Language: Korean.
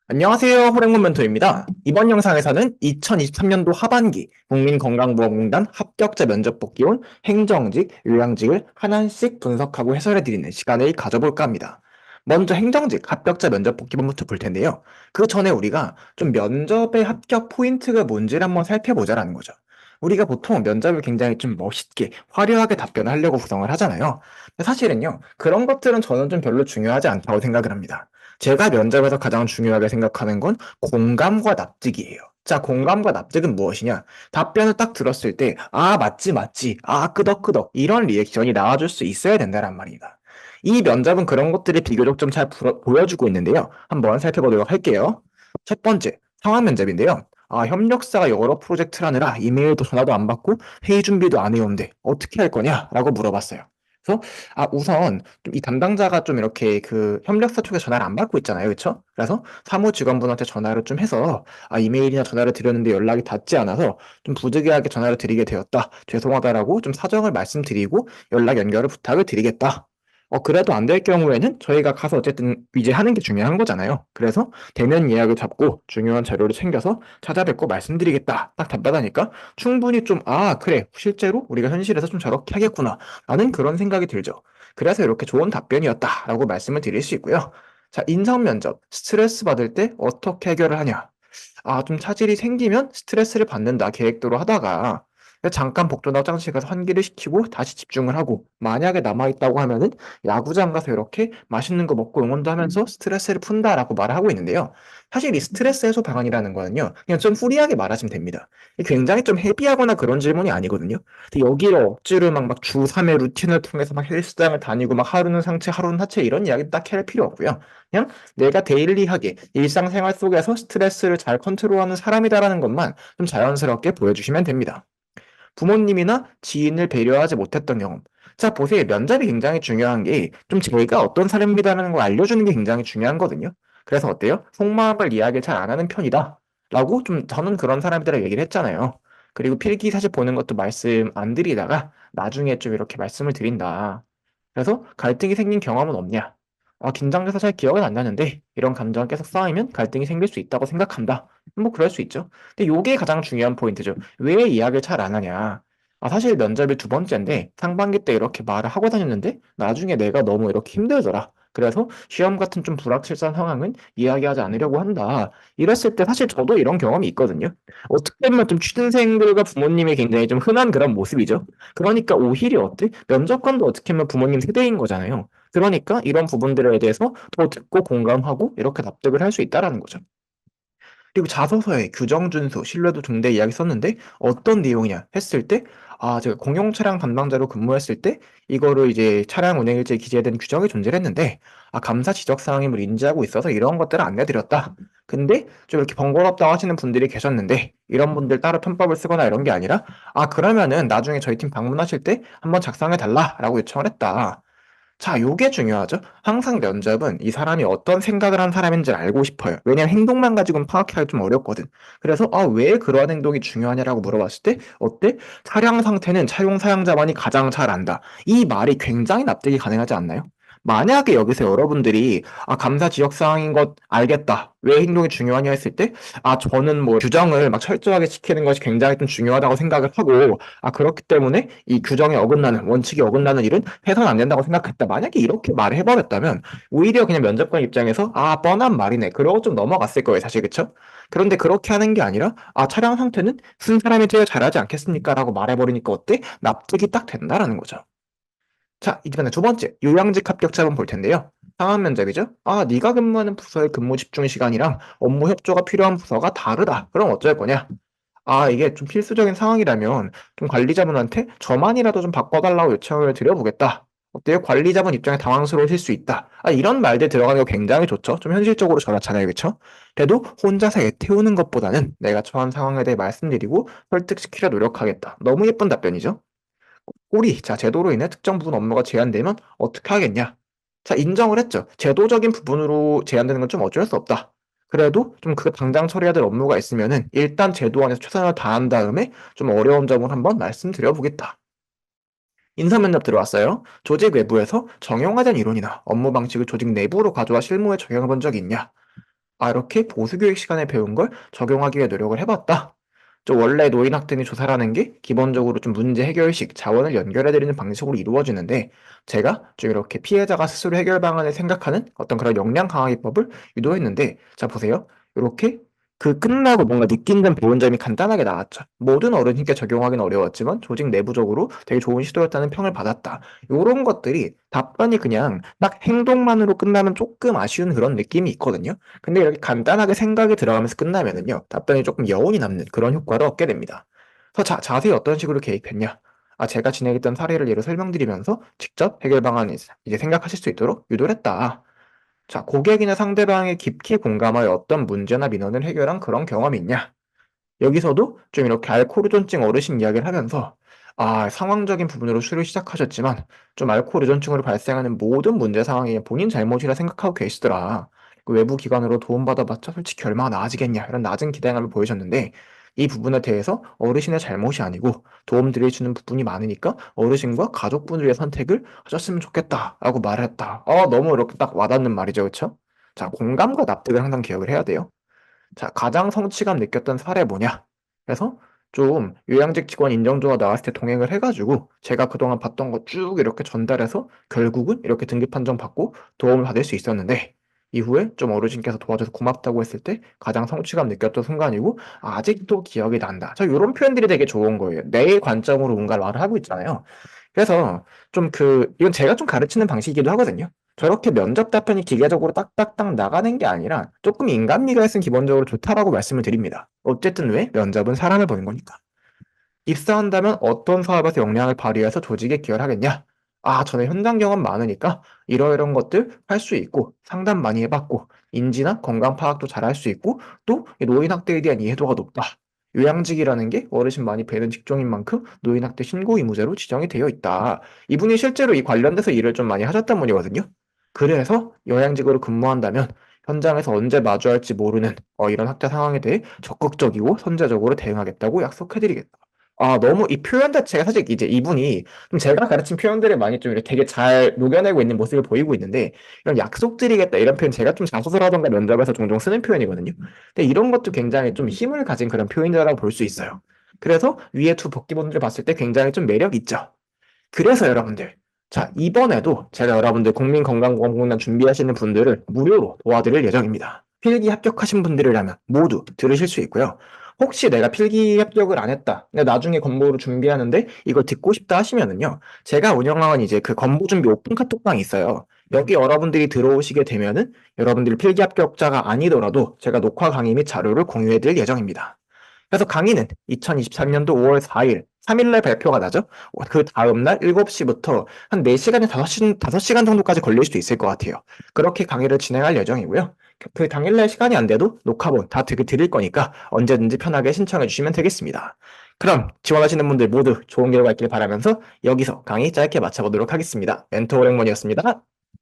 안녕하세요. 호랭몬 멘토입니다. 이번 영상에서는 2023년도 하반기 국민건강보험공단 합격자 면접 복귀 온 행정직, 요양직을 하나씩 분석하고 해설해드리는 시간을 가져볼까 합니다. 먼저 행정직 합격자 면접 복귀본부터 볼 텐데요. 그 전에 우리가 좀 면접의 합격 포인트가 뭔지를 한번 살펴보자라는 거죠. 우리가 보통 면접을 굉장히 좀 멋있게, 화려하게 답변을 하려고 구성을 하잖아요. 근데 사실은요, 그런 것들은 저는 좀 별로 중요하지 않다고 생각을 합니다. 제가 면접에서 가장 중요하게 생각하는 건 공감과 납득이에요. 자, 공감과 납득은 무엇이냐? 답변을 딱 들었을 때, 아, 맞지, 맞지, 아, 끄덕끄덕, 이런 리액션이 나와줄 수 있어야 된다란 말입니다. 이 면접은 그런 것들이 비교적 좀 잘 보여주고 있는데요. 한번 살펴보도록 할게요. 첫 번째, 상황 면접인데요. 아, 협력사가 여러 프로젝트를 하느라 이메일도 전화도 안 받고 회의 준비도 안 해온대. 어떻게 할 거냐? 라고 물어봤어요. 그래서 우선 좀 이 담당자가 좀 이렇게 그 협력사 쪽에 전화를 안 받고 있잖아요. 그쵸? 그래서 사무 직원분한테 전화를 좀 해서 이메일이나 전화를 드렸는데 연락이 닿지 않아서 좀 부득이하게 전화를 드리게 되었다. 죄송하다라고 좀 사정을 말씀드리고 연락 연결을 부탁을 드리겠다. 그래도 안 될 경우에는 저희가 가서 어쨌든 이제 하는 게 중요한 거잖아요. 그래서 대면 예약을 잡고 중요한 자료를 챙겨서 찾아뵙고 말씀드리겠다. 딱 답변하니까 충분히 좀, 그래. 실제로 우리가 현실에서 좀 저렇게 하겠구나. 라는 그런 생각이 들죠. 그래서 이렇게 좋은 답변이었다라고 말씀을 드릴 수 있고요. 자, 인성 면접. 스트레스 받을 때 어떻게 해결을 하냐? 좀 차질이 생기면 스트레스를 받는다 계획대로 하다가 잠깐 복도나 화장실 가서 환기를 시키고 다시 집중을 하고 만약에 남아있다고 하면은 야구장 가서 이렇게 맛있는 거 먹고 응원도 하면서 스트레스를 푼다라고 말을 하고 있는데요. 사실 이 스트레스 해소 방안이라는 거는요. 그냥 좀 후리하게 말하시면 됩니다. 굉장히 좀 헤비하거나 그런 질문이 아니거든요. 근데 여기를 억지로 막 주 3회 루틴을 통해서 막 헬스장을 다니고 막 하루는 상체 하루는 하체 이런 이야기 딱 할 필요 없고요. 그냥 내가 데일리하게 일상생활 속에서 스트레스를 잘 컨트롤하는 사람이다라는 것만 좀 자연스럽게 보여주시면 됩니다. 부모님이나 지인을 배려하지 못했던 경험. 자, 보세요. 면접이 굉장히 중요한 게 좀 제가 어떤 사람이다라는 걸 알려주는 게 굉장히 중요한 거든요. 그래서 어때요? 속마음을 이야기 잘 안 하는 편이다. 라고 좀 저는 그런 사람들을 얘기를 했잖아요. 그리고 필기 사실 보는 것도 말씀 안 드리다가 나중에 좀 이렇게 말씀을 드린다. 그래서 갈등이 생긴 경험은 없냐? 긴장돼서 잘 기억은 안 나는데 이런 감정이 계속 쌓이면 갈등이 생길 수 있다고 생각한다. 뭐 그럴 수 있죠. 근데 요게 가장 중요한 포인트죠. 왜 이야기를 잘 안 하냐? 사실 면접이 두 번째인데 상반기 때 이렇게 말을 하고 다녔는데 나중에 내가 너무 이렇게 힘들더라. 그래서 시험 같은 좀 불확실한 상황은 이야기하지 않으려고 한다. 이랬을 때 사실 저도 이런 경험이 있거든요. 어떻게 보면 좀 취준생들과 부모님이 굉장히 좀 흔한 그런 모습이죠. 그러니까 오히려 어때? 면접관도 어떻게 보면 부모님 세대인 거잖아요. 그러니까 이런 부분들에 대해서 더 듣고 공감하고 이렇게 납득을 할 수 있다라는 거죠. 그리고 자소서에 규정 준수, 신뢰도 등대 이야기 썼는데 어떤 내용이냐 했을 때 제가 공용 차량 담당자로 근무했을 때 이거를 이제 차량 운행 일지에 기재된 규정이 존재를 했는데 감사 지적 사항임을 인지하고 있어서 이런 것들을 안내드렸다. 근데 좀 이렇게 번거롭다고 하시는 분들이 계셨는데 이런 분들 따로 편법을 쓰거나 이런 게 아니라 그러면은 나중에 저희 팀 방문하실 때 한번 작성해 달라라고 요청을 했다. 자, 요게 중요하죠. 항상 면접은 이 사람이 어떤 생각을 한 사람인지를 알고 싶어요. 왜냐면 행동만 가지고는 파악하기 좀 어렵거든. 그래서 왜 그러한 행동이 중요하냐라고 물어봤을 때 어때? 차량 상태는 차용 사양자만이 가장 잘 안다. 이 말이 굉장히 납득이 가능하지 않나요? 만약에 여기서 여러분들이 감사 지역 사항인 것 알겠다. 왜 행동이 중요하냐 했을 때 저는 뭐 규정을 막 철저하게 지키는 것이 굉장히 좀 중요하다고 생각을 하고 그렇기 때문에 이 규정에 어긋나는 원칙에 어긋나는 일은 해서는 안 된다고 생각했다. 만약에 이렇게 말을 해버렸다면 오히려 그냥 면접관 입장에서 뻔한 말이네. 그러고 좀 넘어갔을 거예요, 사실 그쵸? 그런데 그렇게 하는 게 아니라 차량 상태는 쓴 사람이 제일 잘하지 않겠습니까? 라고 말해버리니까 어때? 납득이 딱 된다라는 거죠. 자, 이번에 두 번째, 요양직 합격자 한번 볼 텐데요. 상황 면접이죠. 네가 근무하는 부서의 근무 집중 시간이랑 업무 협조가 필요한 부서가 다르다. 그럼 어쩔 거냐? 이게 좀 필수적인 상황이라면 좀 관리자분한테 저만이라도 좀 바꿔달라고 요청을 드려보겠다. 어때요? 관리자분 입장에 당황스러우실 수 있다. 이런 말들 들어가는 거 굉장히 좋죠. 좀 현실적으로 저렇잖아요. 그쵸? 그래도 혼자서 애태우는 것보다는 내가 처한 상황에 대해 말씀드리고 설득시키려 노력하겠다. 너무 예쁜 답변이죠? 꼬리. 자, 제도로 인해 특정 부분 업무가 제한되면 어떻게 하겠냐? 자, 인정을 했죠. 제도적인 부분으로 제한되는 건 좀 어쩔 수 없다. 그래도 좀 그 당장 처리해야 될 업무가 있으면은 일단 제도 안에서 최선을 다한 다음에 좀 어려운 점을 한번 말씀드려 보겠다. 인사 면접 들어왔어요. 조직 외부에서 정형화된 이론이나 업무 방식을 조직 내부로 가져와 실무에 적용해 본 적이 있냐? 이렇게 보수교육 시간에 배운 걸 적용하기 위해 노력을 해봤다. 원래 노인학대는 조사라는 게 기본적으로 좀 문제 해결식, 자원을 연결해드리는 방식으로 이루어지는데, 제가 좀 이렇게 피해자가 스스로 해결 방안을 생각하는 어떤 그런 역량 강화 기법을 유도했는데, 자, 보세요. 이렇게 끝나고 뭔가 느낀 점, 배운 점이 간단하게 나왔죠. 모든 어른에게 적용하기는 어려웠지만 조직 내부적으로 되게 좋은 시도였다는 평을 받았다. 요런 것들이 답변이 그냥 딱 행동만으로 끝나면 조금 아쉬운 그런 느낌이 있거든요. 근데 이렇게 간단하게 생각이 들어가면서 끝나면은요, 답변이 조금 여운이 남는 그런 효과를 얻게 됩니다. 그래서 자세히 어떤 식으로 개입했냐? 제가 진행했던 사례를 예로 설명드리면서 직접 해결 방안을 이제 생각하실 수 있도록 유도를 했다. 자, 고객이나 상대방이 깊게 공감하여 어떤 문제나 민원을 해결한 그런 경험이 있냐? 여기서도 좀 이렇게 알코올 의존증 어르신 이야기를 하면서 상황적인 부분으로 수를 시작하셨지만 좀 알코올 의존증으로 발생하는 모든 문제 상황이 본인 잘못이라 생각하고 계시더라. 외부 기관으로 도움받아봤자 솔직히 얼마나 나아지겠냐 이런 낮은 기대감을 보이셨는데 이 부분에 대해서 어르신의 잘못이 아니고 도움 드릴 수 있는 부분이 많으니까 어르신과 가족분들의 선택을 하셨으면 좋겠다라고 말을 했다. 너무 이렇게 딱 와닿는 말이죠, 그렇죠? 자, 공감과 납득을 항상 기억을 해야 돼요. 자, 가장 성취감 느꼈던 사례 뭐냐? 그래서 좀 요양직 직원 인정조가 나왔을 때 동행을 해가지고 제가 그동안 봤던 거 쭉 이렇게 전달해서 결국은 이렇게 등급 판정 받고 도움을 받을 수 있었는데 이후에 좀 어르신께서 도와줘서 고맙다고 했을 때 가장 성취감 느꼈던 순간이고 아직도 기억이 난다. 저 이런 표현들이 되게 좋은 거예요. 내 관점으로 뭔가를 말을 하고 있잖아요. 그래서 좀 이건 제가 좀 가르치는 방식이기도 하거든요. 저렇게 면접 답변이 기계적으로 딱딱딱 나가는 게 아니라 조금 인간미가 있으면 기본적으로 좋다라고 말씀을 드립니다. 어쨌든 왜? 면접은 사람을 보는 거니까. 입사한다면 어떤 사업에서 역량을 발휘해서 조직에 기여하겠냐? 저는 현장 경험 많으니까 이러이런 것들 할 수 있고 상담 많이 해봤고 인지나 건강 파악도 잘 할 수 있고 또 노인 학대에 대한 이해도가 높다. 요양직이라는 게 어르신 많이 뵈는 직종인 만큼 노인 학대 신고 의무제로 지정이 되어 있다. 이분이 실제로 이 관련돼서 일을 좀 많이 하셨던 분이거든요. 그래서 요양직으로 근무한다면 현장에서 언제 마주할지 모르는 이런 학대 상황에 대해 적극적이고 선제적으로 대응하겠다고 약속해드리겠다. 너무 이 표현 자체가 사실 이제 이분이 좀 제가 가르친 표현들을 많이 좀 이렇게 되게 잘 녹여내고 있는 모습을 보이고 있는데 이런 약속드리겠다 이런 표현 제가 좀 자소서라던가 면접에서 종종 쓰는 표현이거든요. 근데 이런 것도 굉장히 좀 힘을 가진 그런 표현이라고 볼 수 있어요. 그래서 위에 두 복귀본들을 봤을 때 굉장히 좀 매력 있죠. 그래서 여러분들, 자, 이번에도 제가 여러분들 국민건강보험공단 준비하시는 분들을 무료로 도와드릴 예정입니다. 필기 합격하신 분들이라면 모두 들으실 수 있고요. 혹시 내가 필기 합격을 안 했다. 근데 나중에 건보를 준비하는데 이걸 듣고 싶다 하시면은요. 제가 운영하는 이제 그 건보 준비 오픈 카톡방이 있어요. 여기 여러분들이 들어오시게 되면은 여러분들이 필기 합격자가 아니더라도 제가 녹화 강의 및 자료를 공유해 드릴 예정입니다. 그래서 강의는 2023년도 5월 4일, 3일날 발표가 나죠. 그 다음날 7시부터 한 4시간에 5시간 정도까지 걸릴 수도 있을 것 같아요. 그렇게 강의를 진행할 예정이고요. 그 당일날 시간이 안 돼도 녹화본 다 드릴 거니까 언제든지 편하게 신청해 주시면 되겠습니다. 그럼 지원하시는 분들 모두 좋은 결과 있길 바라면서 여기서 강의 짧게 마쳐보도록 하겠습니다. 멘토 오랭몬이었습니다.